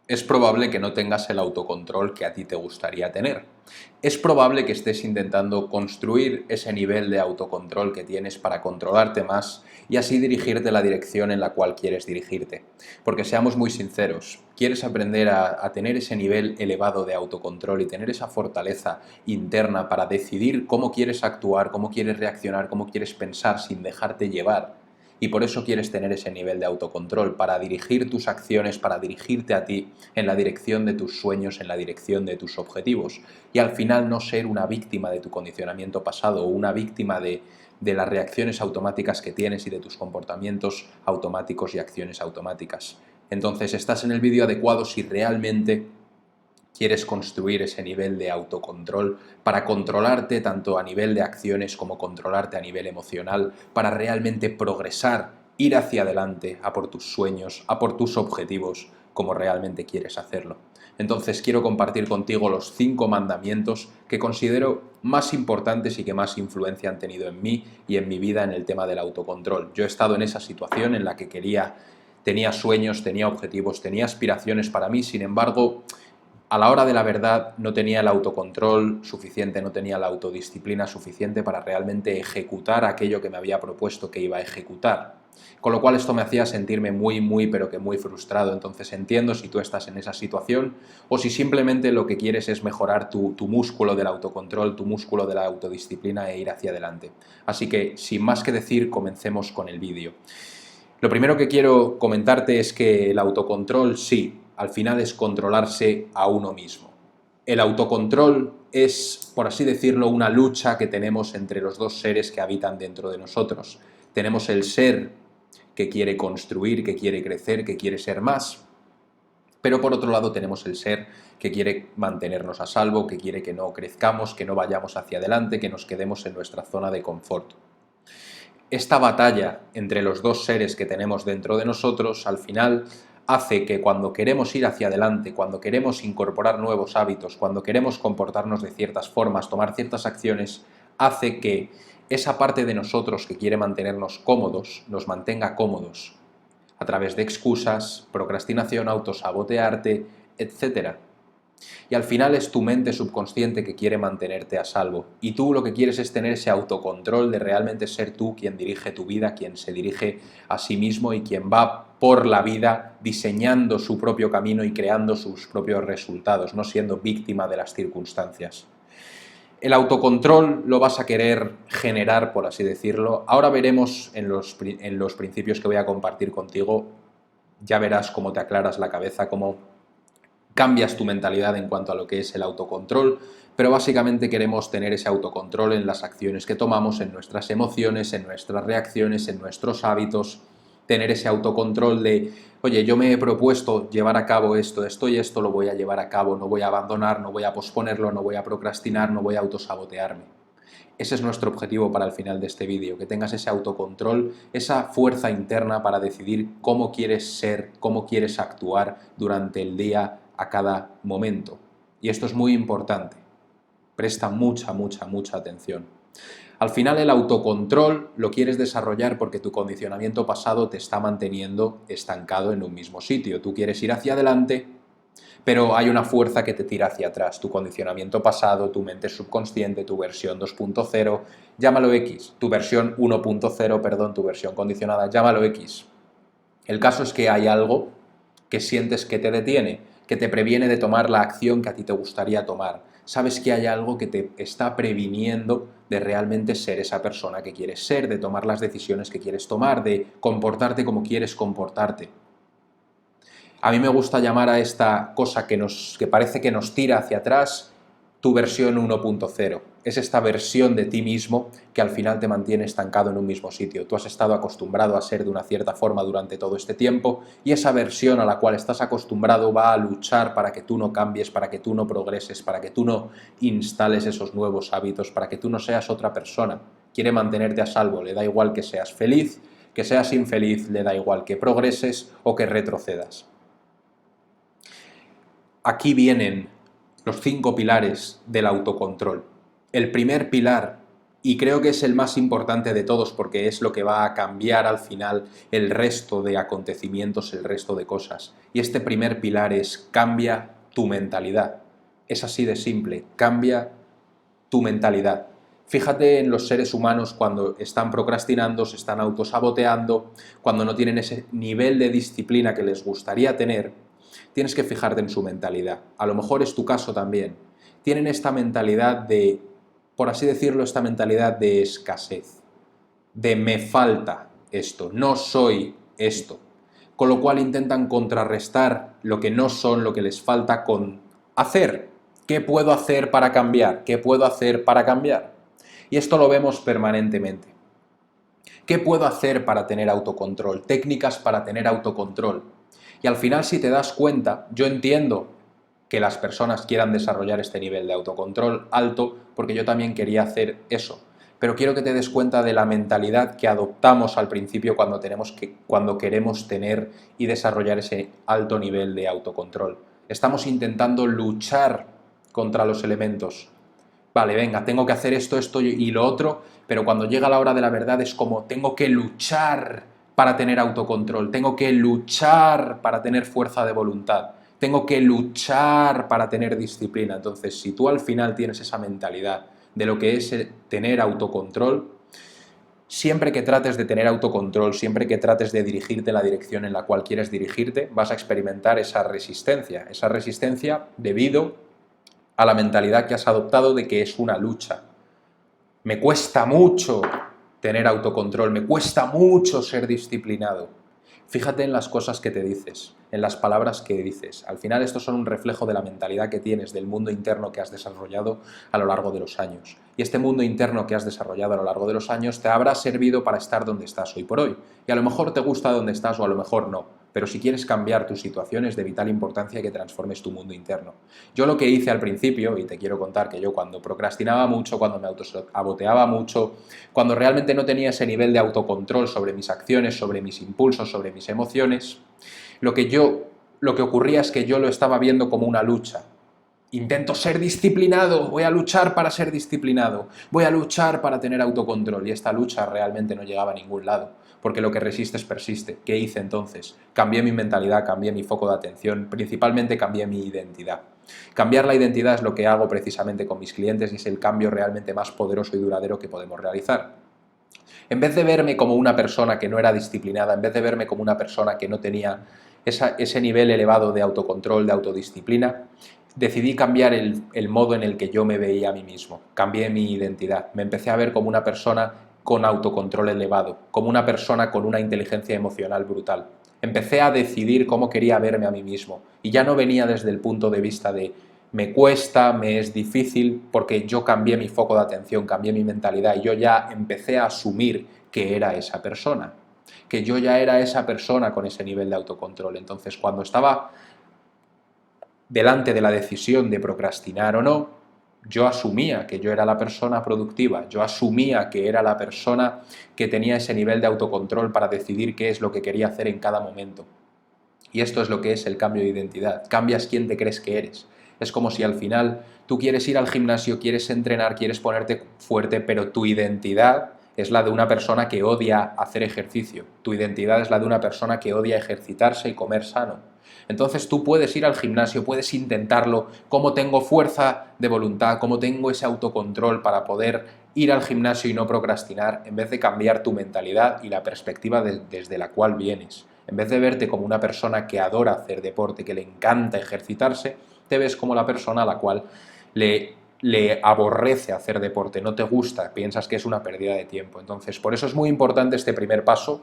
Es probable que no tengas el autocontrol que a ti te gustaría tener. Es probable que estés intentando construir ese nivel de autocontrol que tienes para controlarte más y así dirigirte la dirección en la cual quieres dirigirte. Porque seamos muy sinceros, quieres aprender a tener ese nivel elevado de autocontrol y tener esa fortaleza interna para decidir cómo quieres actuar, cómo quieres reaccionar, cómo quieres pensar sin dejarte llevar. Y por eso quieres tener ese nivel de autocontrol, para dirigir tus acciones, para dirigirte a ti en la dirección de tus sueños, en la dirección de tus objetivos. Y al final no ser una víctima de tu condicionamiento pasado o una víctima de las reacciones automáticas que tienes y de tus comportamientos automáticos y acciones automáticas. Entonces estás en el vídeo adecuado si realmente quieres construir ese nivel de autocontrol para controlarte tanto a nivel de acciones como controlarte a nivel emocional, para realmente progresar, ir hacia adelante, a por tus sueños, a por tus objetivos, como realmente quieres hacerlo. Entonces quiero compartir contigo los 5 mandamientos que considero más importantes y que más influencia han tenido en mí y en mi vida en el tema del autocontrol. Yo he estado en esa situación en la que tenía sueños, tenía objetivos, tenía aspiraciones para mí, sin embargo, a la hora de la verdad no tenía el autocontrol suficiente, no tenía la autodisciplina suficiente para realmente ejecutar aquello que me había propuesto que iba a ejecutar. Con lo cual esto me hacía sentirme pero que muy frustrado. Entonces entiendo si tú estás en esa situación o si simplemente lo que quieres es mejorar tu músculo del autocontrol, tu músculo de la autodisciplina e ir hacia adelante. Así que, sin más que decir, comencemos con el vídeo. Lo primero que quiero comentarte es que el autocontrol, sí, al final es controlarse a uno mismo. El autocontrol es, por así decirlo, una lucha que tenemos entre los dos seres que habitan dentro de nosotros. Tenemos el ser que quiere construir, que quiere crecer, que quiere ser más, pero por otro lado tenemos el ser que quiere mantenernos a salvo, que quiere que no crezcamos, que no vayamos hacia adelante, que nos quedemos en nuestra zona de confort. Esta batalla entre los dos seres que tenemos dentro de nosotros, al final, hace que cuando queremos ir hacia adelante, cuando queremos incorporar nuevos hábitos, cuando queremos comportarnos de ciertas formas, tomar ciertas acciones, hace que esa parte de nosotros que quiere mantenernos cómodos, nos mantenga cómodos, a través de excusas, procrastinación, autosabotearte, etcétera. Y al final es tu mente subconsciente que quiere mantenerte a salvo. Y tú lo que quieres es tener ese autocontrol de realmente ser tú quien dirige tu vida, quien se dirige a sí mismo y quien va por la vida diseñando su propio camino y creando sus propios resultados, no siendo víctima de las circunstancias. El autocontrol lo vas a querer generar, por así decirlo. Ahora veremos en los principios que voy a compartir contigo, ya verás cómo te aclaras la cabeza, cómo cambias tu mentalidad en cuanto a lo que es el autocontrol, pero básicamente queremos tener ese autocontrol en las acciones que tomamos, en nuestras emociones, en nuestras reacciones, en nuestros hábitos, tener ese autocontrol de, oye, yo me he propuesto llevar a cabo esto y esto lo voy a llevar a cabo, no voy a abandonar, no voy a posponerlo, no voy a procrastinar, no voy a autosabotearme. Ese es nuestro objetivo para el final de este vídeo, que tengas ese autocontrol, esa fuerza interna para decidir cómo quieres ser, cómo quieres actuar durante el día a cada momento. Y esto es muy importante. Presta mucha atención. Al final el autocontrol lo quieres desarrollar porque tu condicionamiento pasado te está manteniendo estancado en un mismo sitio. Tú quieres ir hacia adelante, pero hay una fuerza que te tira hacia atrás, tu condicionamiento pasado, tu mente subconsciente, tu versión 2.0, llámalo X, tu versión 1.0, perdón, tu versión condicionada, llámalo X. El caso es que hay algo que sientes que te detiene, que te previene de tomar la acción que a ti te gustaría tomar. Sabes que hay algo que te está previniendo de realmente ser esa persona que quieres ser, de tomar las decisiones que quieres tomar, de comportarte como quieres comportarte. A mí me gusta llamar a esta cosa que parece que nos tira hacia atrás, tu versión 1.0. Es esta versión de ti mismo que al final te mantiene estancado en un mismo sitio. Tú has estado acostumbrado a ser de una cierta forma durante todo este tiempo y esa versión a la cual estás acostumbrado va a luchar para que tú no cambies, para que tú no progreses, para que tú no instales esos nuevos hábitos, para que tú no seas otra persona. Quiere mantenerte a salvo, le da igual que seas feliz, que seas infeliz, le da igual que progreses o que retrocedas. Aquí vienen los 5 pilares del autocontrol. El primer pilar Y creo que es el más importante de todos porque es lo que va a cambiar al final el resto de acontecimientos, el resto de cosas. Y este primer pilar es cambia tu mentalidad. Es así de simple, cambia tu mentalidad. Fíjate en los seres humanos cuando están procrastinando, se están autosaboteando, cuando no tienen ese nivel de disciplina que les gustaría tener, tienes que fijarte en su mentalidad. A lo mejor es tu caso también. Tienen esta mentalidad de, por así decirlo, esta mentalidad de escasez, de me falta esto, no soy esto. Con lo cual intentan contrarrestar lo que no son, lo que les falta con hacer. ¿Qué puedo hacer para cambiar? ¿Qué puedo hacer para cambiar? Y esto lo vemos permanentemente. ¿Qué puedo hacer para tener autocontrol? Técnicas para tener autocontrol. Y al final, si te das cuenta, yo entiendo que las personas quieran desarrollar este nivel de autocontrol alto, porque yo también quería hacer eso. Pero quiero que te des cuenta de la mentalidad que adoptamos al principio cuando queremos tener y desarrollar ese alto nivel de autocontrol. Estamos intentando luchar contra los elementos. Vale, venga, tengo que hacer esto, esto y lo otro, pero cuando llega la hora de la verdad es como tengo que luchar para tener autocontrol, tengo que luchar para tener fuerza de voluntad, tengo que luchar para tener disciplina. Entonces, si tú al final tienes esa mentalidad de lo que es tener autocontrol, siempre que trates de tener autocontrol, siempre que trates de dirigirte en la dirección en la cual quieres dirigirte, vas a experimentar esa resistencia debido a la mentalidad que has adoptado de que es una lucha. Me cuesta mucho tener autocontrol, me cuesta mucho ser disciplinado. Fíjate en las cosas que te dices, en las palabras que dices. Al final estos son un reflejo de la mentalidad que tienes, del mundo interno que has desarrollado a lo largo de los años. Y este mundo interno que has desarrollado a lo largo de los años te habrá servido para estar donde estás hoy por hoy. Y a lo mejor te gusta donde estás o a lo mejor no. Pero si quieres cambiar tu situación es de vital importancia que transformes tu mundo interno. Yo lo que hice al principio, y te quiero contar que yo cuando procrastinaba mucho, cuando me autosaboteaba mucho, cuando realmente no tenía ese nivel de autocontrol sobre mis acciones, sobre mis impulsos, sobre mis emociones, lo que ocurría es que yo lo estaba viendo como una lucha. Intento ser disciplinado, voy a luchar para ser disciplinado, voy a luchar para tener autocontrol y esta lucha realmente no llegaba a ningún lado, porque lo que resistes persiste. ¿Qué hice entonces? Cambié mi mentalidad, cambié mi foco de atención, principalmente cambié mi identidad. Cambiar la identidad es lo que hago precisamente con mis clientes y es el cambio realmente más poderoso y duradero que podemos realizar. En vez de verme como una persona que no era disciplinada, en vez de verme como una persona que no tenía ese nivel elevado de autocontrol, de autodisciplina, decidí cambiar el modo en el que yo me veía a mí mismo. Cambié mi identidad. Me empecé a ver como una persona con autocontrol elevado, como una persona con una inteligencia emocional brutal. Empecé a decidir cómo quería verme a mí mismo y ya no venía desde el punto de vista de me cuesta, me es difícil, porque yo cambié mi foco de atención, cambié mi mentalidad y yo ya empecé a asumir que era esa persona, que yo ya era esa persona con ese nivel de autocontrol. Entonces, cuando estaba delante de la decisión de procrastinar o no, yo asumía que yo era la persona productiva, yo asumía que era la persona que tenía ese nivel de autocontrol para decidir qué es lo que quería hacer en cada momento. Y esto es lo que es el cambio de identidad. Cambias quién te crees que eres. Es como si al final tú quieres ir al gimnasio, quieres entrenar, quieres ponerte fuerte, pero tu identidad es la de una persona que odia hacer ejercicio. Tu identidad es la de una persona que odia ejercitarse y comer sano. Entonces tú puedes ir al gimnasio, puedes intentarlo, cómo tengo fuerza de voluntad, cómo tengo ese autocontrol para poder ir al gimnasio y no procrastinar, en vez de cambiar tu mentalidad y la perspectiva desde la cual vienes. En vez de verte como una persona que adora hacer deporte, que le encanta ejercitarse, te ves como la persona a la cual le aborrece hacer deporte, no te gusta, piensas que es una pérdida de tiempo. Entonces, por eso es muy importante este primer paso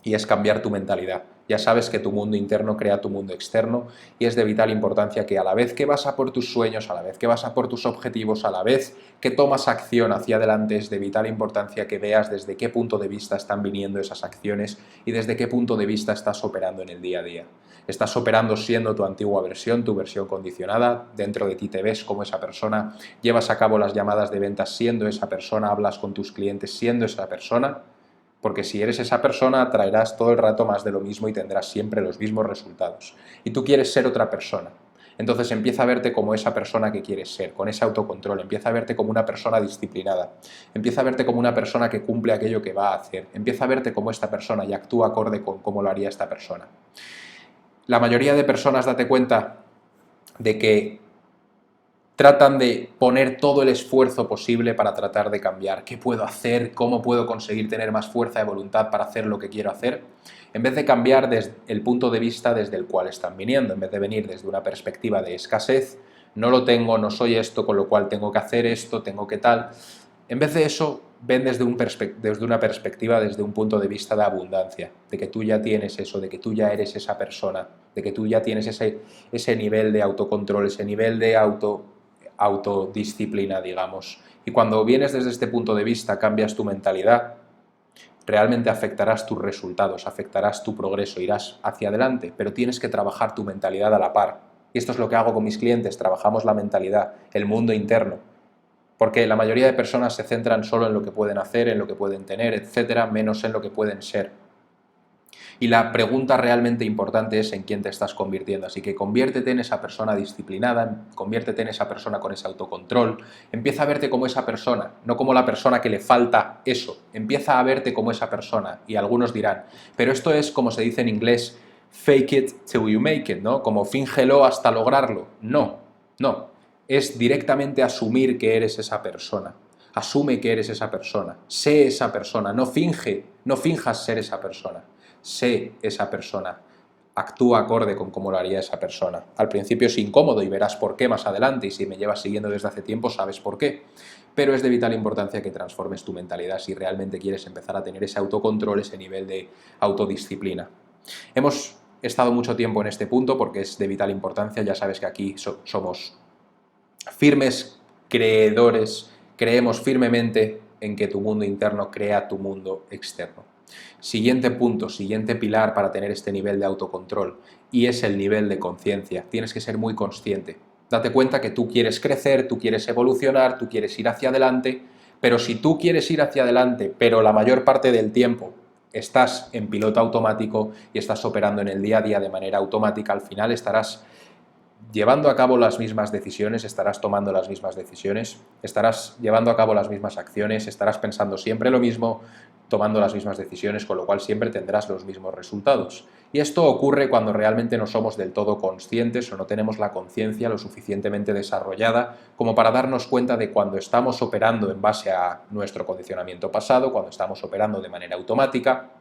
y es cambiar tu mentalidad. Ya sabes que tu mundo interno crea tu mundo externo y es de vital importancia que a la vez que vas a por tus sueños, a la vez que vas a por tus objetivos, a la vez que tomas acción hacia adelante, es de vital importancia que veas desde qué punto de vista están viniendo esas acciones y desde qué punto de vista estás operando en el día a día. Estás operando siendo tu antigua versión, tu versión condicionada, dentro de ti te ves como esa persona, llevas a cabo las llamadas de ventas siendo esa persona, hablas con tus clientes siendo esa persona, porque si eres esa persona atraerás todo el rato más de lo mismo y tendrás siempre los mismos resultados. Y tú quieres ser otra persona. Entonces empieza a verte como esa persona que quieres ser, con ese autocontrol, empieza a verte como una persona disciplinada, empieza a verte como una persona que cumple aquello que va a hacer, empieza a verte como esta persona y actúa acorde con cómo lo haría esta persona. La mayoría de personas, date cuenta de que tratan de poner todo el esfuerzo posible para tratar de cambiar. ¿Qué puedo hacer? ¿Cómo puedo conseguir tener más fuerza de voluntad para hacer lo que quiero hacer? En vez de cambiar desde el punto de vista desde el cual están viniendo, en vez de venir desde una perspectiva de escasez, no lo tengo, no soy esto, con lo cual tengo que hacer esto, tengo que tal. En vez de eso, ven desde una perspectiva, desde un punto de vista de abundancia, de que tú ya tienes eso, de que tú ya eres esa persona, de que tú ya tienes ese nivel de autocontrol, ese nivel de autodisciplina, digamos. Y cuando vienes desde este punto de vista, cambias tu mentalidad, realmente afectarás tus resultados, afectarás tu progreso, irás hacia adelante, pero tienes que trabajar tu mentalidad a la par. Y esto es lo que hago con mis clientes, trabajamos la mentalidad, el mundo interno. Porque la mayoría de personas se centran solo en lo que pueden hacer, en lo que pueden tener, etcétera, menos en lo que pueden ser. Y la pregunta realmente importante es en quién te estás convirtiendo. Así que conviértete en esa persona disciplinada, conviértete en esa persona con ese autocontrol. Empieza a verte como esa persona, no como la persona que le falta eso. Empieza a verte como esa persona. Y algunos dirán, pero esto es como se dice en inglés, fake it till you make it, ¿no? Como fíngelo hasta lograrlo. No, no. Es directamente asumir que eres esa persona. Asume que eres esa persona. Sé esa persona. No finjas ser esa persona. Sé esa persona, actúa acorde con cómo lo haría esa persona. Al principio es incómodo y verás por qué más adelante, y si me llevas siguiendo desde hace tiempo sabes por qué, pero es de vital importancia que transformes tu mentalidad si realmente quieres empezar a tener ese autocontrol, ese nivel de autodisciplina. Hemos estado mucho tiempo en este punto porque es de vital importancia, ya sabes que aquí somos firmes creedores, creemos firmemente en que tu mundo interno crea tu mundo externo. Siguiente punto, siguiente pilar para tener este nivel de autocontrol, y es el nivel de conciencia. Tienes que ser muy consciente. Date cuenta que tú quieres crecer, tú quieres evolucionar, tú quieres ir hacia adelante, pero si tú quieres ir hacia adelante, pero la mayor parte del tiempo estás en piloto automático y estás operando en el día a día de manera automática, al final estarás llevando a cabo las mismas decisiones, estarás tomando las mismas decisiones, estarás llevando a cabo las mismas acciones, estarás pensando siempre lo mismo, tomando las mismas decisiones, con lo cual siempre tendrás los mismos resultados. Y esto ocurre cuando realmente no somos del todo conscientes o no tenemos la conciencia lo suficientemente desarrollada como para darnos cuenta de cuando estamos operando en base a nuestro condicionamiento pasado, cuando estamos operando de manera automática,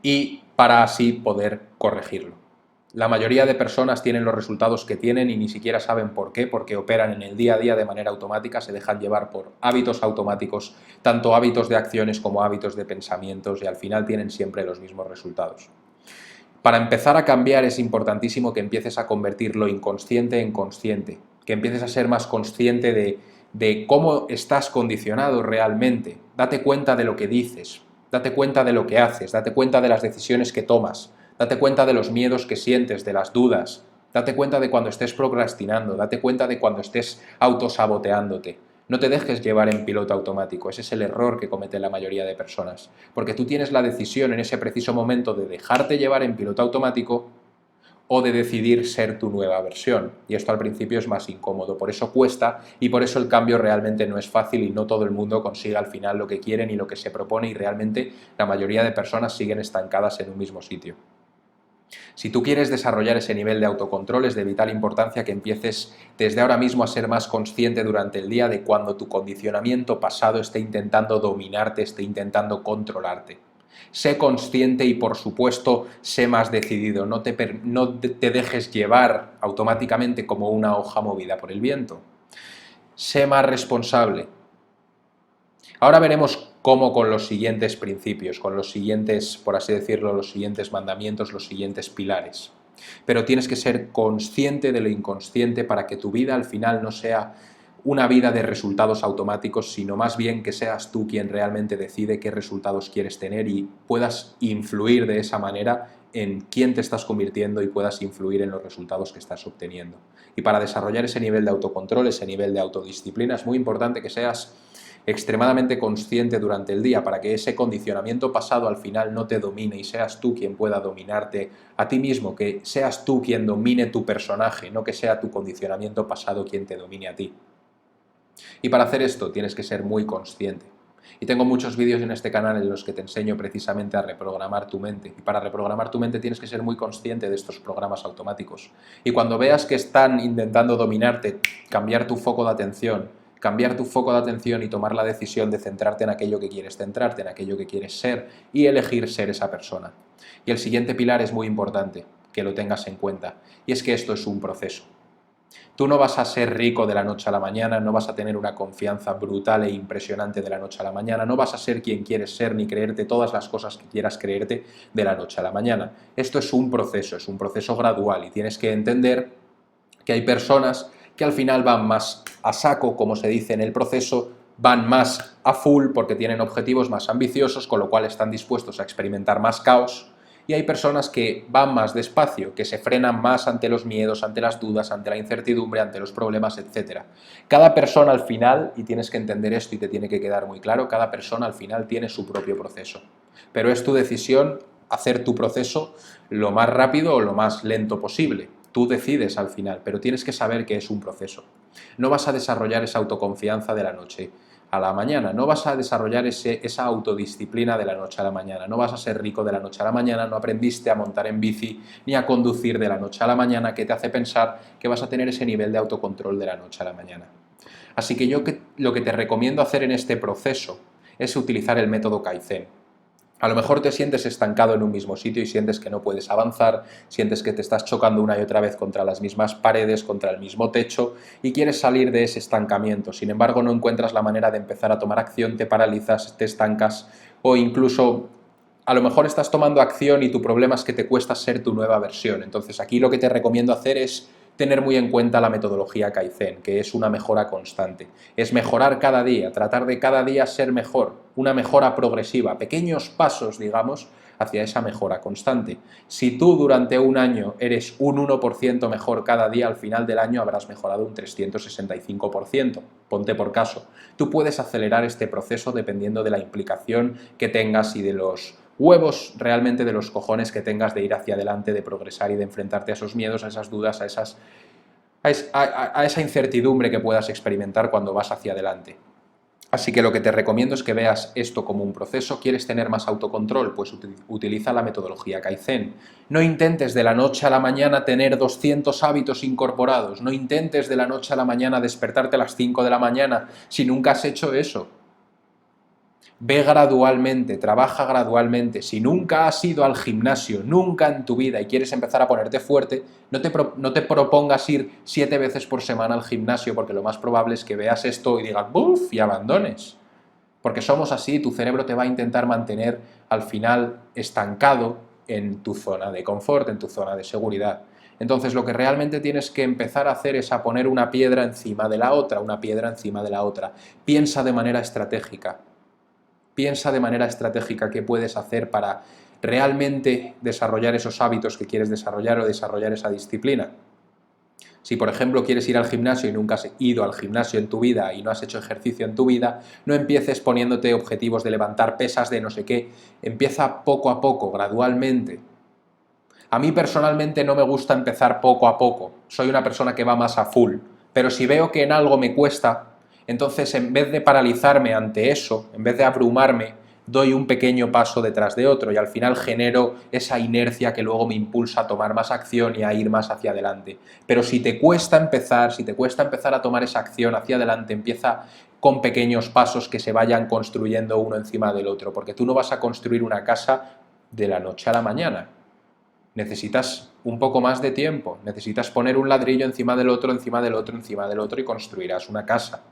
y para así poder corregirlo. La mayoría de personas tienen los resultados que tienen y ni siquiera saben por qué, porque operan en el día a día de manera automática, se dejan llevar por hábitos automáticos, tanto hábitos de acciones como hábitos de pensamientos, y al final tienen siempre los mismos resultados. Para empezar a cambiar es importantísimo que empieces a convertir lo inconsciente en consciente, que empieces a ser más consciente de cómo estás condicionado realmente. Date cuenta de lo que dices, date cuenta de lo que haces, date cuenta de las decisiones que tomas, date cuenta de los miedos que sientes, de las dudas, date cuenta de cuando estés procrastinando, date cuenta de cuando estés autosaboteándote. No te dejes llevar en piloto automático, ese es el error que comete la mayoría de personas, porque tú tienes la decisión en ese preciso momento de dejarte llevar en piloto automático o de decidir ser tu nueva versión. Y esto al principio es más incómodo, por eso cuesta y por eso el cambio realmente no es fácil y no todo el mundo consigue al final lo que quieren y lo que se propone, y realmente la mayoría de personas siguen estancadas en un mismo sitio. Si tú quieres desarrollar ese nivel de autocontrol, es de vital importancia que empieces desde ahora mismo a ser más consciente durante el día de cuando tu condicionamiento pasado esté intentando dominarte, esté intentando controlarte. Sé consciente y, por supuesto, sé más decidido. No te dejes llevar automáticamente como una hoja movida por el viento. Sé más responsable. Ahora veremos cómo con los siguientes principios, con los siguientes, por así decirlo, los siguientes mandamientos, los siguientes pilares. Pero tienes que ser consciente de lo inconsciente para que tu vida al final no sea una vida de resultados automáticos, sino más bien que seas tú quien realmente decide qué resultados quieres tener y puedas influir de esa manera en quién te estás convirtiendo y puedas influir en los resultados que estás obteniendo. Y para desarrollar ese nivel de autocontrol, ese nivel de autodisciplina, es muy importante que seas extremadamente consciente durante el día para que ese condicionamiento pasado al final no te domine y seas tú quien pueda dominarte a ti mismo, que seas tú quien domine tu personaje, no que sea tu condicionamiento pasado quien te domine a ti. Y para hacer esto tienes que ser muy consciente. Y tengo muchos vídeos en este canal en los que te enseño precisamente a reprogramar tu mente. Y para reprogramar tu mente tienes que ser muy consciente de estos programas automáticos. Y cuando veas que están intentando dominarte, cambiar tu foco de atención y tomar la decisión de centrarte en aquello que quieres centrarte, en aquello que quieres ser y elegir ser esa persona. Y el siguiente pilar es muy importante, que lo tengas en cuenta, y es que esto es un proceso. Tú no vas a ser rico de la noche a la mañana, no vas a tener una confianza brutal e impresionante de la noche a la mañana, no vas a ser quien quieres ser ni creerte todas las cosas que quieras creerte de la noche a la mañana. Esto es un proceso gradual y tienes que entender que hay personas que al final van más a saco, como se dice en el proceso, van más a full porque tienen objetivos más ambiciosos, con lo cual están dispuestos a experimentar más caos. Y hay personas que van más despacio, que se frenan más ante los miedos, ante las dudas, ante la incertidumbre, ante los problemas, etc. Cada persona al final, y tienes que entender esto y te tiene que quedar muy claro, cada persona al final tiene su propio proceso. Pero es tu decisión hacer tu proceso lo más rápido o lo más lento posible. Tú decides al final, pero tienes que saber que es un proceso. No vas a desarrollar esa autoconfianza de la noche a la mañana, no vas a desarrollar esa autodisciplina de la noche a la mañana, no vas a ser rico de la noche a la mañana, no aprendiste a montar en bici ni a conducir de la noche a la mañana, que te hace pensar que vas a tener ese nivel de autocontrol de la noche a la mañana. Así que lo que te recomiendo hacer en este proceso es utilizar el método Kaizen. A lo mejor te sientes estancado en un mismo sitio y sientes que no puedes avanzar, sientes que te estás chocando una y otra vez contra las mismas paredes, contra el mismo techo y quieres salir de ese estancamiento. Sin embargo, no encuentras la manera de empezar a tomar acción, te paralizas, te estancas o incluso a lo mejor estás tomando acción y tu problema es que te cuesta ser tu nueva versión. Entonces aquí lo que te recomiendo hacer es tener muy en cuenta la metodología Kaizen, que es una mejora constante. Es mejorar cada día, tratar de cada día ser mejor, una mejora progresiva, pequeños pasos, digamos, hacia esa mejora constante. Si tú durante un año eres un 1% mejor cada día, al final del año habrás mejorado un 365%. Ponte por caso. Tú puedes acelerar este proceso dependiendo de la implicación que tengas y de los huevos realmente, de los cojones que tengas de ir hacia adelante, de progresar y de enfrentarte a esos miedos, a esas dudas, a esa incertidumbre que puedas experimentar cuando vas hacia adelante. Así que lo que te recomiendo es que veas esto como un proceso. ¿Quieres tener más autocontrol? Pues utiliza la metodología Kaizen. No intentes de la noche a la mañana tener 200 hábitos incorporados. No intentes de la noche a la mañana despertarte a las 5 de la mañana si nunca has hecho eso. Ve gradualmente, trabaja gradualmente. Si nunca has ido al gimnasio, nunca en tu vida, y quieres empezar a ponerte fuerte, no te propongas ir 7 veces por semana al gimnasio, porque lo más probable es que veas esto y digas ¡buf! Y abandones. Porque somos así, tu cerebro te va a intentar mantener al final estancado en tu zona de confort, en tu zona de seguridad. Entonces lo que realmente tienes que empezar a hacer es a poner una piedra encima de la otra, una piedra encima de la otra. Piensa de manera estratégica. Piensa de manera estratégica qué puedes hacer para realmente desarrollar esos hábitos que quieres desarrollar o desarrollar esa disciplina. Si, por ejemplo, quieres ir al gimnasio y nunca has ido al gimnasio en tu vida y no has hecho ejercicio en tu vida, no empieces poniéndote objetivos de levantar pesas, de no sé qué. Empieza poco a poco, gradualmente. A mí personalmente no me gusta empezar poco a poco. Soy una persona que va más a full. Pero si veo que en algo me cuesta, entonces en vez de paralizarme ante eso, en vez de abrumarme, doy un pequeño paso detrás de otro y al final genero esa inercia que luego me impulsa a tomar más acción y a ir más hacia adelante. Pero si te cuesta empezar a tomar esa acción hacia adelante, empieza con pequeños pasos que se vayan construyendo uno encima del otro, porque tú no vas a construir una casa de la noche a la mañana. Necesitas un poco más de tiempo, necesitas poner un ladrillo encima del otro, encima del otro, encima del otro y construirás una casa.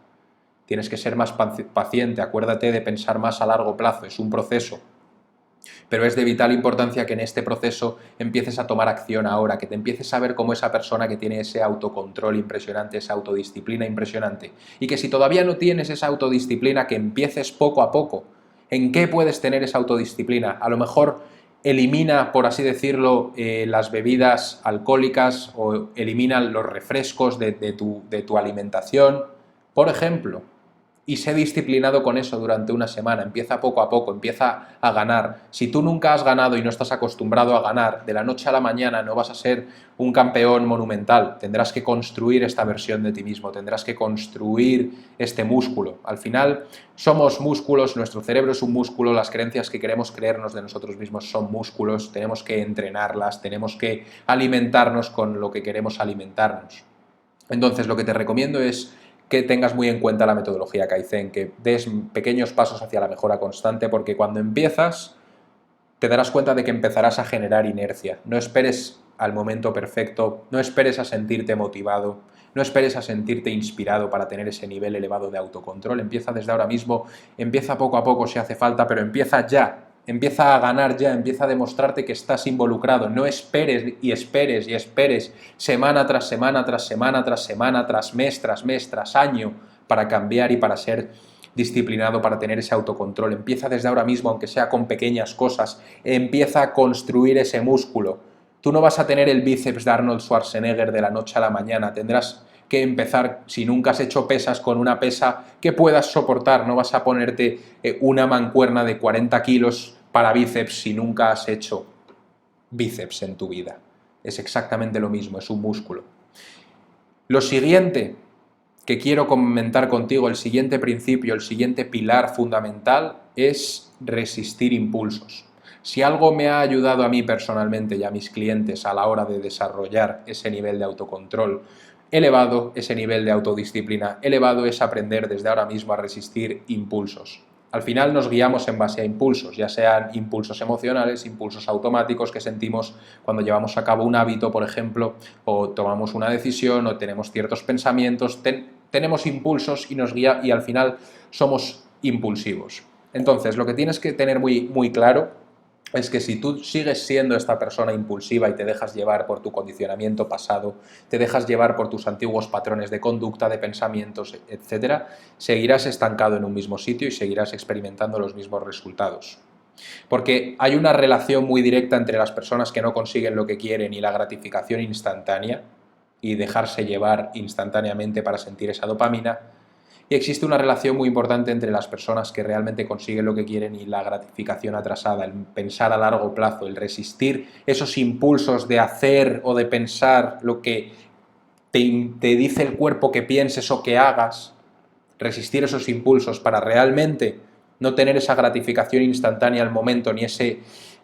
Tienes que ser más paciente, acuérdate de pensar más a largo plazo, es un proceso. Pero es de vital importancia que en este proceso empieces a tomar acción ahora, que te empieces a ver como esa persona que tiene ese autocontrol impresionante, esa autodisciplina impresionante. Y que si todavía no tienes esa autodisciplina, que empieces poco a poco. ¿En qué puedes tener esa autodisciplina? A lo mejor elimina, por así decirlo, las bebidas alcohólicas o elimina los refrescos de tu alimentación, por ejemplo. y sé disciplinado con eso durante una semana. Empieza poco a poco, empieza a ganar. Si tú nunca has ganado y no estás acostumbrado a ganar, de la noche a la mañana no vas a ser un campeón monumental. Tendrás que construir esta versión de ti mismo, tendrás que construir este músculo. Al final somos músculos, nuestro cerebro es un músculo, las creencias que queremos creernos de nosotros mismos son músculos, tenemos que entrenarlas, tenemos que alimentarnos con lo que queremos alimentarnos. Entonces, lo que te recomiendo es que tengas muy en cuenta la metodología Kaizen, que des pequeños pasos hacia la mejora constante, porque cuando empiezas te darás cuenta de que empezarás a generar inercia. No esperes al momento perfecto, no esperes a sentirte motivado, no esperes a sentirte inspirado para tener ese nivel elevado de autocontrol. Empieza desde ahora mismo, empieza poco a poco si hace falta, pero empieza ya. Empieza a ganar ya, empieza a demostrarte que estás involucrado. No esperes y esperes y esperes semana tras semana, tras semana, tras semana, tras mes, tras año para cambiar y para ser disciplinado, para tener ese autocontrol. Empieza desde ahora mismo, aunque sea con pequeñas cosas. Empieza a construir ese músculo. Tú no vas a tener el bíceps de Arnold Schwarzenegger de la noche a la mañana. Tendrás que empezar, si nunca has hecho pesas, con una pesa que puedas soportar. No vas a ponerte una mancuerna de 40 kilos para bíceps si nunca has hecho bíceps en tu vida. Es exactamente lo mismo, es un músculo. Lo siguiente que quiero comentar contigo, el siguiente principio, el siguiente pilar fundamental es resistir impulsos. Si algo me ha ayudado a mí personalmente y a mis clientes a la hora de desarrollar ese nivel de autocontrol elevado, ese nivel de autodisciplina elevado, es aprender desde ahora mismo a resistir impulsos. Al final nos guiamos en base a impulsos, ya sean impulsos emocionales, impulsos automáticos que sentimos cuando llevamos a cabo un hábito, por ejemplo, o tomamos una decisión o tenemos ciertos pensamientos, tenemos impulsos y nos guía y al final somos impulsivos. Entonces, lo que tienes que tener muy claro es que si tú sigues siendo esta persona impulsiva y te dejas llevar por tu condicionamiento pasado, te dejas llevar por tus antiguos patrones de conducta, de pensamientos, etcétera, seguirás estancado en un mismo sitio y seguirás experimentando los mismos resultados. Porque hay una relación muy directa entre las personas que no consiguen lo que quieren y la gratificación instantánea y dejarse llevar instantáneamente para sentir esa dopamina. Y existe una relación muy importante entre las personas que realmente consiguen lo que quieren y la gratificación atrasada, el pensar a largo plazo, el resistir esos impulsos de hacer o de pensar lo que te dice el cuerpo que pienses o que hagas, resistir esos impulsos para realmente no tener esa gratificación instantánea al momento ni ese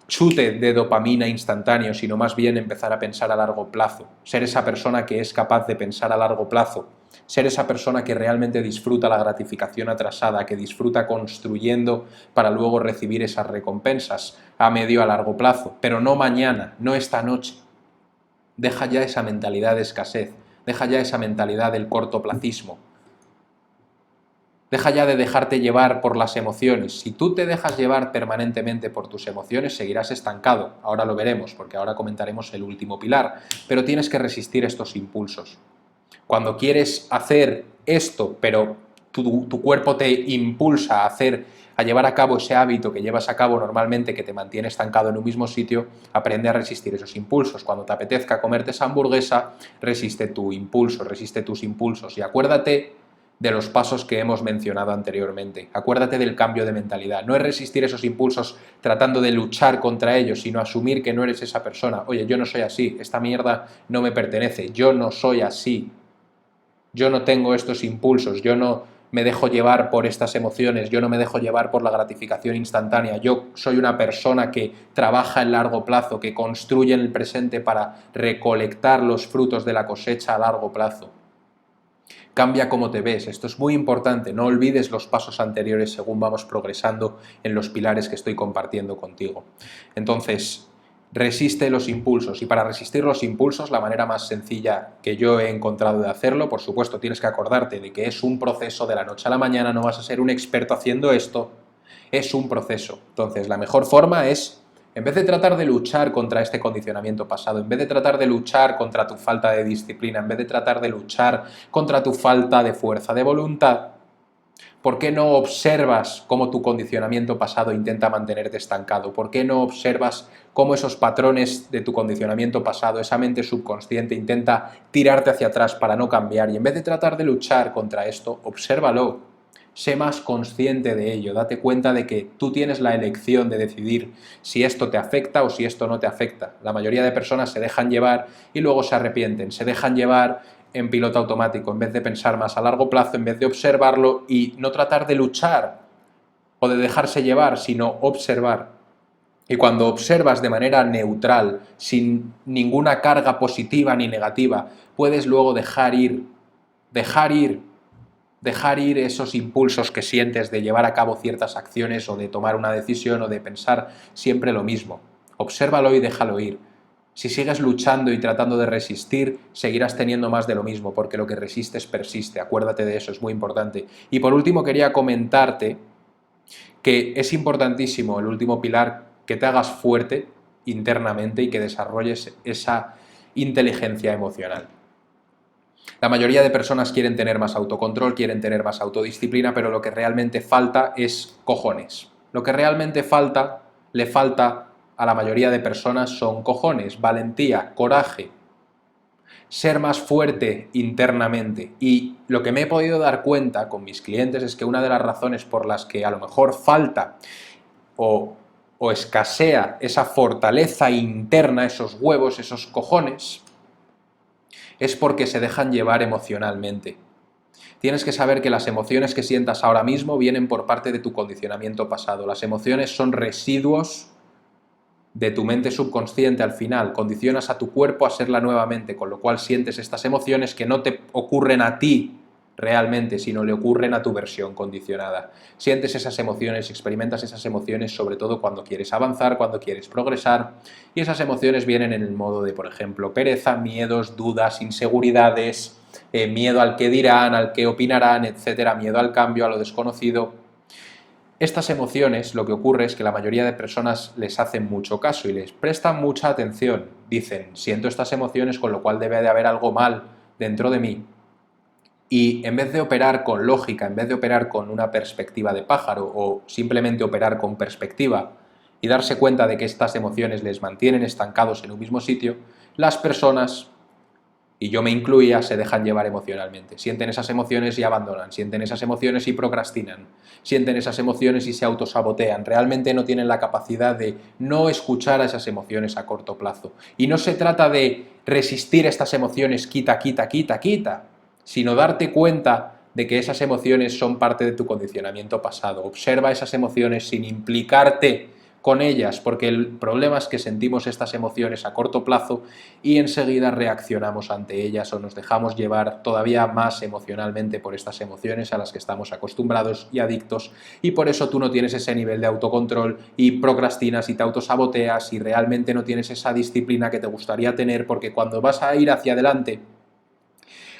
chute de dopamina instantáneo, sino más bien empezar a pensar a largo plazo, ser esa persona que es capaz de pensar a largo plazo, ser esa persona que realmente disfruta la gratificación atrasada, que disfruta construyendo para luego recibir esas recompensas a medio a largo plazo, pero no mañana, no esta noche. Deja ya esa mentalidad de escasez, deja ya esa mentalidad del cortoplacismo. Deja ya de dejarte llevar por las emociones. Si tú te dejas llevar permanentemente por tus emociones, seguirás estancado. Ahora lo veremos, porque ahora comentaremos el último pilar. Pero tienes que resistir estos impulsos. Cuando quieres hacer esto, pero tu cuerpo te impulsa a llevar a cabo ese hábito que llevas a cabo normalmente, que te mantiene estancado en un mismo sitio, aprende a resistir esos impulsos. Cuando te apetezca comerte esa hamburguesa, resiste tu impulso, resiste tus impulsos. Y acuérdate de los pasos que hemos mencionado anteriormente. Acuérdate del cambio de mentalidad. No es resistir esos impulsos tratando de luchar contra ellos, sino asumir que no eres esa persona. Oye, yo no soy así, esta mierda no me pertenece, yo no soy así. Yo no tengo estos impulsos, yo no me dejo llevar por estas emociones, yo no me dejo llevar por la gratificación instantánea. Yo soy una persona que trabaja en largo plazo, que construye en el presente para recolectar los frutos de la cosecha a largo plazo. Cambia cómo te ves, esto es muy importante, no olvides los pasos anteriores según vamos progresando en los pilares que estoy compartiendo contigo. Entonces, resiste los impulsos y para resistir los impulsos la manera más sencilla que yo he encontrado de hacerlo, por supuesto tienes que acordarte de que es un proceso de la noche a la mañana, no vas a ser un experto haciendo esto, es un proceso. Entonces, la mejor forma es, en vez de tratar de luchar contra este condicionamiento pasado, en vez de tratar de luchar contra tu falta de disciplina, en vez de tratar de luchar contra tu falta de fuerza de voluntad, ¿por qué no observas cómo tu condicionamiento pasado intenta mantenerte estancado? ¿Por qué no observas cómo esos patrones de tu condicionamiento pasado, esa mente subconsciente, intenta tirarte hacia atrás para no cambiar? Y en vez de tratar de luchar contra esto, obsérvalo. Sé más consciente de ello, date cuenta de que tú tienes la elección de decidir si esto te afecta o si esto no te afecta. La mayoría de personas se dejan llevar y luego se arrepienten, se dejan llevar en piloto automático, en vez de pensar más a largo plazo, en vez de observarlo y no tratar de luchar o de dejarse llevar, sino observar. Y cuando observas de manera neutral, sin ninguna carga positiva ni negativa, puedes luego dejar ir esos impulsos que sientes de llevar a cabo ciertas acciones o de tomar una decisión o de pensar siempre lo mismo. Obsérvalo y déjalo ir. Si sigues luchando y tratando de resistir, seguirás teniendo más de lo mismo, porque lo que resistes persiste. Acuérdate de eso, es muy importante. Y por último quería comentarte que es importantísimo, el último pilar, que te hagas fuerte internamente y que desarrolles esa inteligencia emocional. La mayoría de personas quieren tener más autocontrol, quieren tener más autodisciplina, pero lo que realmente falta es cojones. Lo que realmente le falta a la mayoría de personas son cojones, valentía, coraje, ser más fuerte internamente. Y lo que me he podido dar cuenta con mis clientes es que una de las razones por las que a lo mejor falta o escasea esa fortaleza interna, esos huevos, esos cojones, es porque se dejan llevar emocionalmente. Tienes que saber que las emociones que sientas ahora mismo vienen por parte de tu condicionamiento pasado. Las emociones son residuos de tu mente subconsciente al final. Condicionas a tu cuerpo a serla nuevamente, con lo cual sientes estas emociones que no te ocurren a ti realmente, sino le ocurren a tu versión condicionada. Sientes esas emociones, experimentas esas emociones sobre todo cuando quieres avanzar, cuando quieres progresar, y esas emociones vienen en el modo de, por ejemplo, pereza, miedos, dudas, inseguridades, miedo al que dirán, al que opinarán, etcétera, miedo al cambio, a lo desconocido. Estas emociones, lo que ocurre es que la mayoría de personas les hacen mucho caso y les prestan mucha atención. Dicen, siento estas emociones, con lo cual debe de haber algo mal dentro de mí. Y en vez de operar con lógica, en vez de operar con una perspectiva de pájaro o simplemente operar con perspectiva y darse cuenta de que estas emociones les mantienen estancados en un mismo sitio, las personas, y yo me incluía, se dejan llevar emocionalmente. Sienten esas emociones y abandonan, sienten esas emociones y procrastinan, sienten esas emociones y se autosabotean. Realmente no tienen la capacidad de no escuchar a esas emociones a corto plazo. Y no se trata de resistir estas emociones quita, sino darte cuenta de que esas emociones son parte de tu condicionamiento pasado. Observa esas emociones sin implicarte con ellas, porque el problema es que sentimos estas emociones a corto plazo y enseguida reaccionamos ante ellas o nos dejamos llevar todavía más emocionalmente por estas emociones a las que estamos acostumbrados y adictos, y por eso tú no tienes ese nivel de autocontrol y procrastinas y te autosaboteas y realmente no tienes esa disciplina que te gustaría tener, porque cuando vas a ir hacia adelante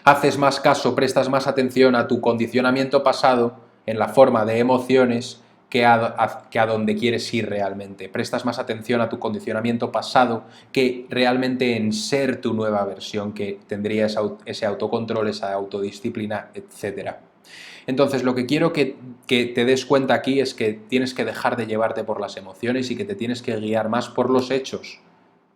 haces más caso, prestas más atención a tu condicionamiento pasado en la forma de emociones que a donde quieres ir realmente. Prestas más atención a tu condicionamiento pasado que realmente en ser tu nueva versión, que tendría ese autocontrol, esa autodisciplina, etc. Entonces, lo que quiero que te des cuenta aquí es que tienes que dejar de llevarte por las emociones y que te tienes que guiar más por los hechos,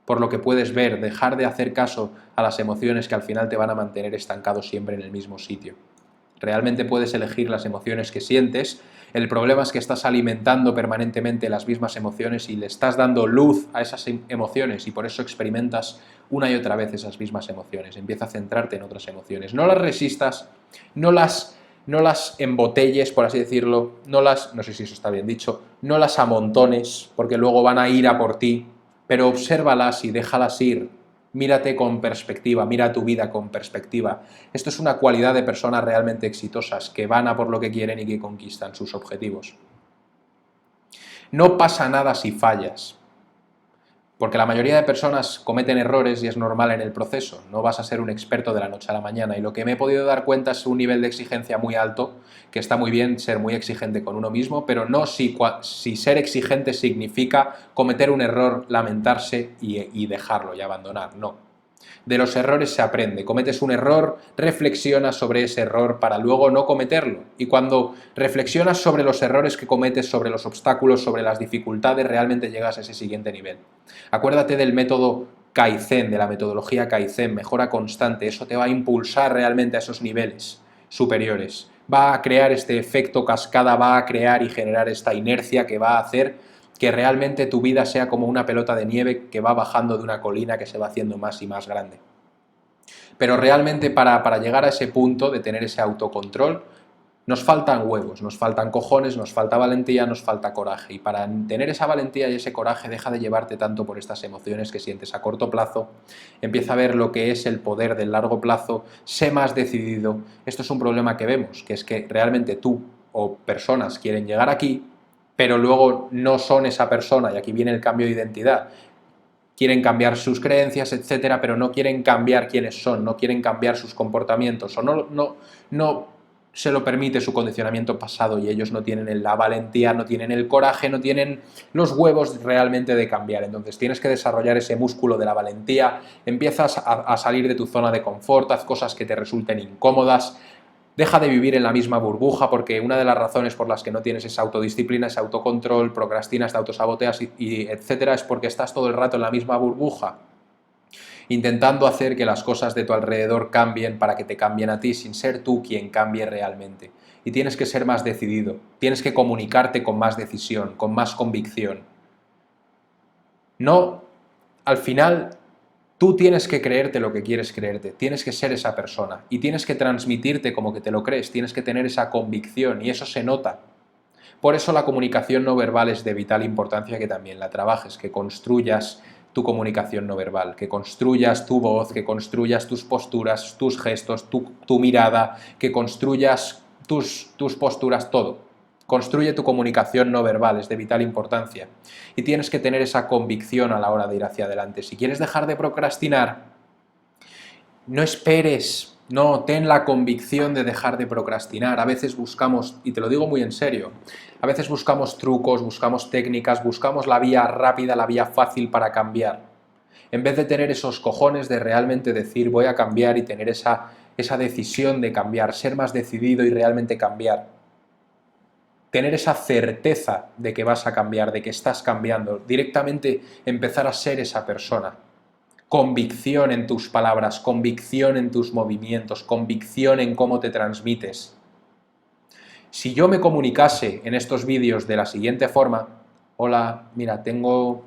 por lo que puedes ver, dejar de hacer caso a las emociones que al final te van a mantener estancado siempre en el mismo sitio. Realmente puedes elegir las emociones que sientes. El problema es que estás alimentando permanentemente las mismas emociones y le estás dando luz a esas emociones y por eso experimentas una y otra vez esas mismas emociones. Empieza a centrarte en otras emociones. No las resistas, no las embotelles, por así decirlo, no sé si eso está bien dicho, no las amontones, porque luego van a ir a por ti, pero obsérvalas y déjalas ir. Mírate con perspectiva, mira tu vida con perspectiva. Esto es una cualidad de personas realmente exitosas, que van a por lo que quieren y que conquistan sus objetivos. No pasa nada si fallas, porque la mayoría de personas cometen errores y es normal en el proceso. No vas a ser un experto de la noche a la mañana, y lo que me he podido dar cuenta es un nivel de exigencia muy alto, que está muy bien ser muy exigente con uno mismo, pero no si ser exigente significa cometer un error, lamentarse y dejarlo y abandonar, no. De los errores se aprende. Cometes un error, reflexionas sobre ese error para luego no cometerlo. Y cuando reflexionas sobre los errores que cometes, sobre los obstáculos, sobre las dificultades, realmente llegas a ese siguiente nivel. Acuérdate del método Kaizen, de la metodología Kaizen, mejora constante. Eso te va a impulsar realmente a esos niveles. superiores. Va a crear este efecto cascada, va a crear y generar esta inercia que va a hacer que realmente tu vida sea como una pelota de nieve que va bajando de una colina que se va haciendo más y más grande. Pero realmente para llegar a ese punto de tener ese autocontrol, nos faltan huevos, nos faltan cojones, nos falta valentía, nos falta coraje. Y para tener esa valentía y ese coraje, deja de llevarte tanto por estas emociones que sientes a corto plazo, empieza a ver lo que es el poder del largo plazo, sé más decidido. Esto es un problema que vemos, que es que realmente tú o personas quieren llegar aquí, pero luego no son esa persona, y aquí viene el cambio de identidad. Quieren cambiar sus creencias, etcétera, pero no quieren cambiar quiénes son, no quieren cambiar sus comportamientos, o no se lo permite su condicionamiento pasado y ellos no tienen la valentía, no tienen el coraje, no tienen los huevos realmente de cambiar. Entonces tienes que desarrollar ese músculo de la valentía, empiezas a salir de tu zona de confort, haz cosas que te resulten incómodas, deja de vivir en la misma burbuja, porque una de las razones por las que no tienes esa autodisciplina, ese autocontrol, procrastinas, te autosaboteas y etcétera, es porque estás todo el rato en la misma burbuja, intentando hacer que las cosas de tu alrededor cambien para que te cambien a ti, sin ser tú quien cambie realmente. Y tienes que ser más decidido, tienes que comunicarte con más decisión, con más convicción. No, al final, tú tienes que creerte lo que quieres creerte, tienes que ser esa persona y tienes que transmitirte como que te lo crees, tienes que tener esa convicción y eso se nota. Por eso la comunicación no verbal es de vital importancia que también la trabajes, que construyas tu comunicación no verbal, que construyas tu voz, que construyas tus posturas, tus gestos, tu mirada, que construyas tus posturas, todo. Construye tu comunicación no verbal, es de vital importancia. Y tienes que tener esa convicción a la hora de ir hacia adelante. Si quieres dejar de procrastinar, no esperes, no, ten la convicción de dejar de procrastinar. A veces buscamos, y te lo digo muy en serio, a veces buscamos trucos, buscamos técnicas, buscamos la vía rápida, la vía fácil para cambiar. En vez de tener esos cojones de realmente decir voy a cambiar y tener esa decisión de cambiar, ser más decidido y realmente cambiar. Tener esa certeza de que vas a cambiar, de que estás cambiando, directamente empezar a ser esa persona. Convicción en tus palabras, convicción en tus movimientos, convicción en cómo te transmites. Si yo me comunicase en estos vídeos de la siguiente forma: hola, mira, tengo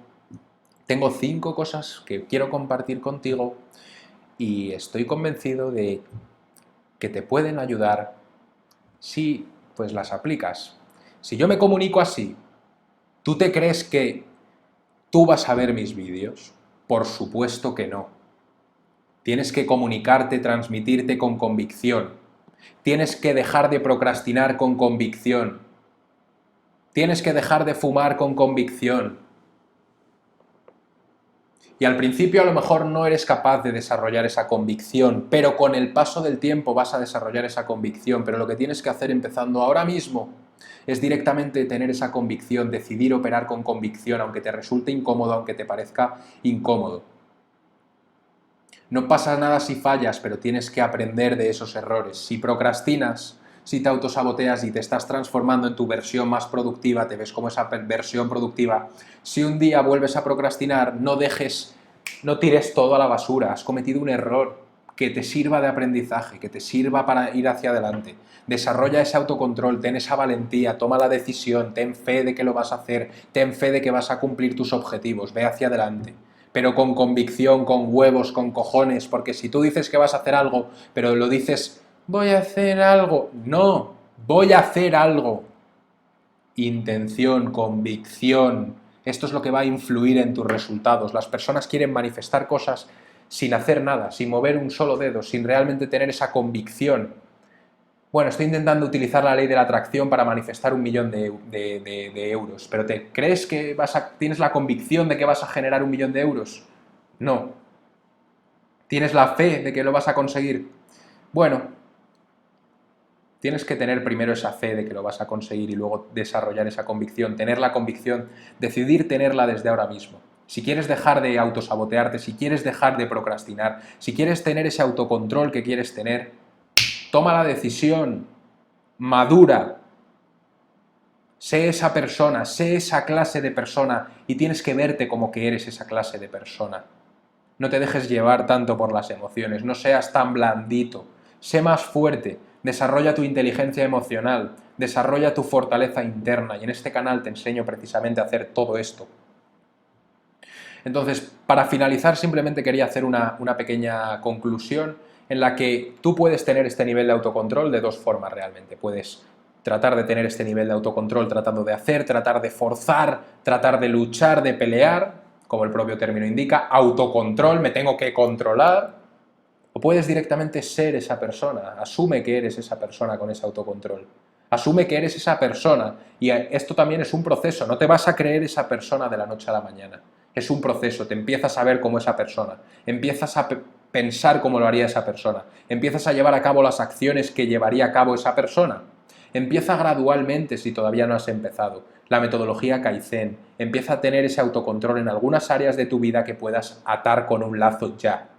5 cosas que quiero compartir contigo y estoy convencido de que te pueden ayudar si pues las aplicas. Si yo me comunico así, ¿tú te crees que tú vas a ver mis vídeos? Por supuesto que no. Tienes que comunicarte, transmitirte con convicción. Tienes que dejar de procrastinar con convicción. Tienes que dejar de fumar con convicción. Y al principio a lo mejor no eres capaz de desarrollar esa convicción, pero con el paso del tiempo vas a desarrollar esa convicción. Pero lo que tienes que hacer empezando ahora mismo es directamente tener esa convicción, decidir operar con convicción, aunque te resulte incómodo, aunque te parezca incómodo. No pasa nada si fallas, pero tienes que aprender de esos errores. Si procrastinas, si te autosaboteas y te estás transformando en tu versión más productiva, te ves como esa versión productiva, si un día vuelves a procrastinar, no tires todo a la basura, has cometido un error que te sirva de aprendizaje, que te sirva para ir hacia adelante. Desarrolla ese autocontrol, ten esa valentía, toma la decisión, ten fe de que lo vas a hacer, ten fe de que vas a cumplir tus objetivos, ve hacia adelante. Pero con convicción, con huevos, con cojones, porque si tú dices que vas a hacer algo, pero lo dices, voy a hacer algo, no, voy a hacer algo. Intención, convicción, esto es lo que va a influir en tus resultados. Las personas quieren manifestar cosas sin hacer nada, sin mover un solo dedo, sin realmente tener esa convicción. Bueno, estoy intentando utilizar la ley de la atracción para manifestar 1.000.000 de euros, pero ¿te crees que tienes la convicción de que vas a generar 1.000.000 de euros? No. ¿Tienes la fe de que lo vas a conseguir? Bueno, tienes que tener primero esa fe de que lo vas a conseguir y luego desarrollar esa convicción, tener la convicción, decidir tenerla desde ahora mismo. Si quieres dejar de autosabotearte, si quieres dejar de procrastinar, si quieres tener ese autocontrol que quieres tener, toma la decisión, madura, sé esa persona, sé esa clase de persona y tienes que verte como que eres esa clase de persona. No te dejes llevar tanto por las emociones, no seas tan blandito, sé más fuerte, desarrolla tu inteligencia emocional, desarrolla tu fortaleza interna, y en este canal te enseño precisamente a hacer todo esto. Entonces, para finalizar, simplemente quería hacer una pequeña conclusión en la que tú puedes tener este nivel de autocontrol de dos formas realmente. Puedes tratar de tener este nivel de autocontrol tratando de hacer, tratar de forzar, tratar de luchar, de pelear, como el propio término indica, autocontrol, me tengo que controlar. O puedes directamente ser esa persona, asume que eres esa persona con ese autocontrol. Asume que eres esa persona, y esto también es un proceso, no te vas a creer esa persona de la noche a la mañana. Es un proceso, te empiezas a ver como esa persona, empiezas a pensar como lo haría esa persona, empiezas a llevar a cabo las acciones que llevaría a cabo esa persona. Empieza gradualmente si todavía no has empezado. La metodología Kaizen, empieza a tener ese autocontrol en algunas áreas de tu vida que puedas atar con un lazo ya.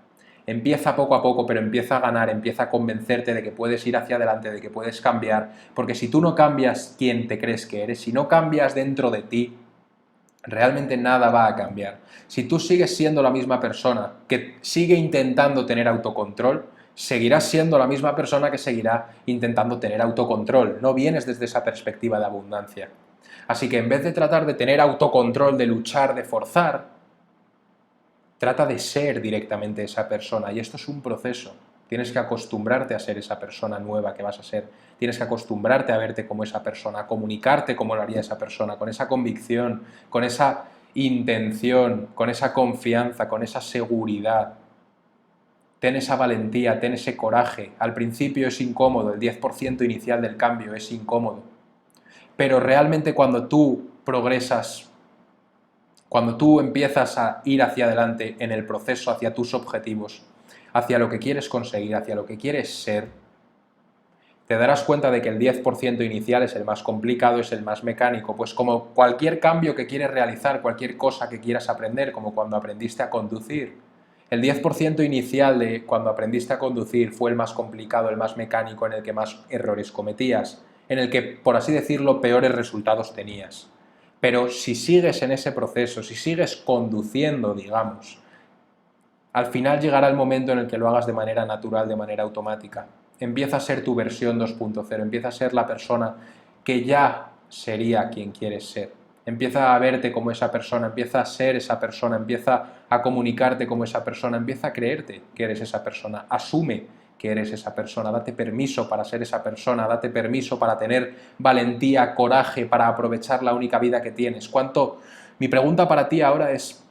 Empieza poco a poco, pero empieza a ganar, empieza a convencerte de que puedes ir hacia adelante, de que puedes cambiar, porque si tú no cambias quién te crees que eres, si no cambias dentro de ti, realmente nada va a cambiar. Si tú sigues siendo la misma persona que sigue intentando tener autocontrol, seguirás siendo la misma persona que seguirá intentando tener autocontrol. No vienes desde esa perspectiva de abundancia. Así que en vez de tratar de tener autocontrol, de luchar, de forzar, trata de ser directamente esa persona, y esto es un proceso. Tienes que acostumbrarte a ser esa persona nueva que vas a ser. Tienes que acostumbrarte a verte como esa persona, a comunicarte como lo haría esa persona, con esa convicción, con esa intención, con esa confianza, con esa seguridad. Ten esa valentía, ten ese coraje. Al principio es incómodo, el 10% inicial del cambio es incómodo. Pero realmente cuando tú progresas, cuando tú empiezas a ir hacia adelante en el proceso, hacia tus objetivos, hacia lo que quieres conseguir, hacia lo que quieres ser, te darás cuenta de que el 10% inicial es el más complicado, es el más mecánico, pues como cualquier cambio que quieres realizar, cualquier cosa que quieras aprender, como cuando aprendiste a conducir. El 10% inicial de cuando aprendiste a conducir fue el más complicado, el más mecánico, en el que más errores cometías, en el que, por así decirlo, peores resultados tenías. Pero si sigues en ese proceso, si sigues conduciendo, digamos, al final llegará el momento en el que lo hagas de manera natural, de manera automática. Empieza a ser tu versión 2.0, empieza a ser la persona que ya sería quien quieres ser. Empieza a verte como esa persona, empieza a ser esa persona, empieza a comunicarte como esa persona, empieza a creerte que eres esa persona, asume que eres esa persona, date permiso para ser esa persona, date permiso para tener valentía, coraje, para aprovechar la única vida que tienes. Mi pregunta para ti ahora es,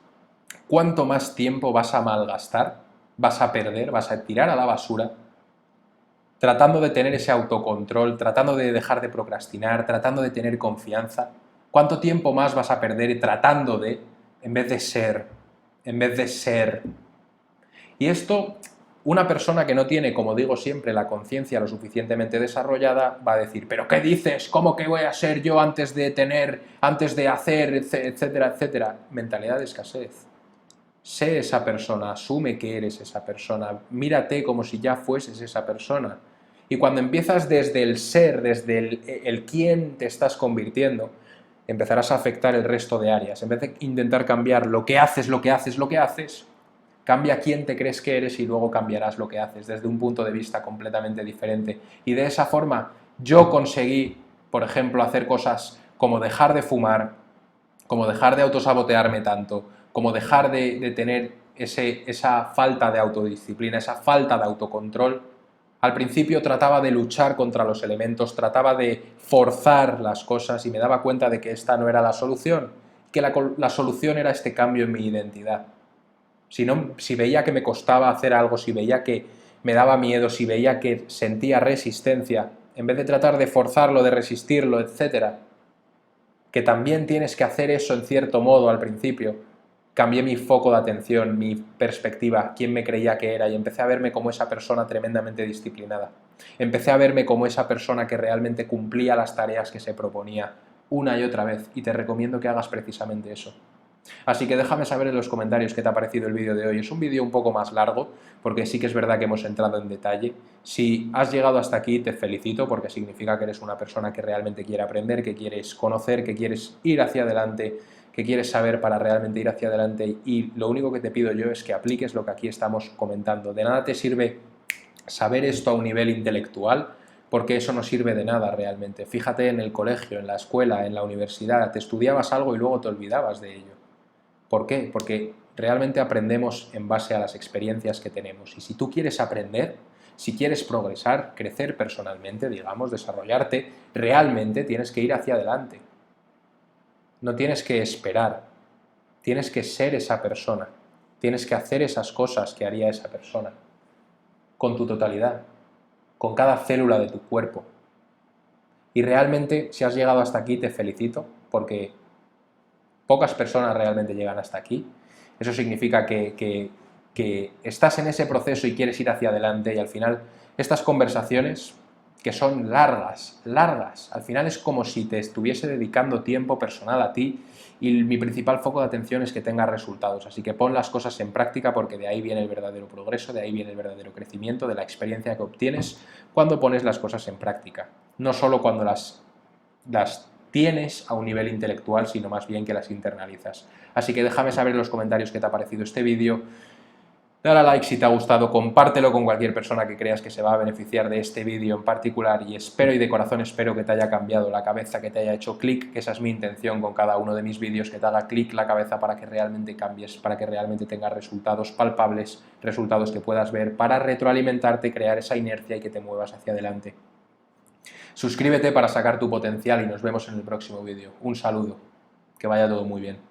¿cuánto más tiempo vas a malgastar, vas a perder, vas a tirar a la basura, tratando de tener ese autocontrol, tratando de dejar de procrastinar, tratando de tener confianza? ¿Cuánto tiempo más vas a perder tratando de, en vez de ser, en vez de ser? Y esto, una persona que no tiene, como digo siempre, la conciencia lo suficientemente desarrollada, va a decir, ¿pero qué dices? ¿Cómo que voy a ser yo antes de tener, antes de hacer, etcétera, etcétera? Mentalidad de escasez. Sé esa persona, asume que eres esa persona, mírate como si ya fueses esa persona. Y cuando empiezas desde el ser, desde el quién te estás convirtiendo, empezarás a afectar el resto de áreas. En vez de intentar cambiar lo que haces, cambia quién te crees que eres y luego cambiarás lo que haces desde un punto de vista completamente diferente. Y de esa forma yo conseguí, por ejemplo, hacer cosas como dejar de fumar, como dejar de autosabotearme tanto, como dejar de tener esa falta de autodisciplina, esa falta de autocontrol. Al principio trataba de luchar contra los elementos, trataba de forzar las cosas y me daba cuenta de que esta no era la solución, que la solución era este cambio en mi identidad. Si veía que me costaba hacer algo, si veía que me daba miedo, si veía que sentía resistencia, en vez de tratar de forzarlo, de resistirlo, etcétera, que también tienes que hacer eso en cierto modo al principio, cambié mi foco de atención, mi perspectiva, quién me creía que era, y empecé a verme como esa persona tremendamente disciplinada. Empecé a verme como esa persona que realmente cumplía las tareas que se proponía una y otra vez, y te recomiendo que hagas precisamente eso. Así que déjame saber en los comentarios qué te ha parecido el vídeo de hoy. Es un vídeo un poco más largo, porque sí que es verdad que hemos entrado en detalle. Si has llegado hasta aquí, te felicito, porque significa que eres una persona que realmente quiere aprender, que quieres conocer, que quieres ir hacia adelante, que quieres saber para realmente ir hacia adelante, y lo único que te pido yo es que apliques lo que aquí estamos comentando. De nada te sirve saber esto a un nivel intelectual, porque eso no sirve de nada realmente. Fíjate en el colegio, en la escuela, en la universidad, te estudiabas algo y luego te olvidabas de ello. ¿Por qué? Porque realmente aprendemos en base a las experiencias que tenemos. Y si tú quieres aprender, si quieres progresar, crecer personalmente, digamos, desarrollarte, realmente tienes que ir hacia adelante. No tienes que esperar, tienes que ser esa persona, tienes que hacer esas cosas que haría esa persona, con tu totalidad, con cada célula de tu cuerpo. Y realmente, si has llegado hasta aquí, te felicito, porque pocas personas realmente llegan hasta aquí. Eso significa que estás en ese proceso y quieres ir hacia adelante, y al final estas conversaciones, que son largas, al final es como si te estuviese dedicando tiempo personal a ti, y mi principal foco de atención es que tengas resultados. Así que pon las cosas en práctica, porque de ahí viene el verdadero progreso, de ahí viene el verdadero crecimiento, de la experiencia que obtienes cuando pones las cosas en práctica. No solo cuando las tienes a un nivel intelectual, sino más bien que las internalizas. Así que déjame saber en los comentarios qué te ha parecido este vídeo. Dale a like si te ha gustado, compártelo con cualquier persona que creas que se va a beneficiar de este vídeo en particular, y espero, y de corazón espero, que te haya cambiado la cabeza, que te haya hecho clic, que esa es mi intención con cada uno de mis vídeos, que te haga clic la cabeza para que realmente cambies, para que realmente tengas resultados palpables, resultados que puedas ver, para retroalimentarte, crear esa inercia y que te muevas hacia adelante. Suscríbete para sacar tu potencial y nos vemos en el próximo vídeo. Un saludo, que vaya todo muy bien.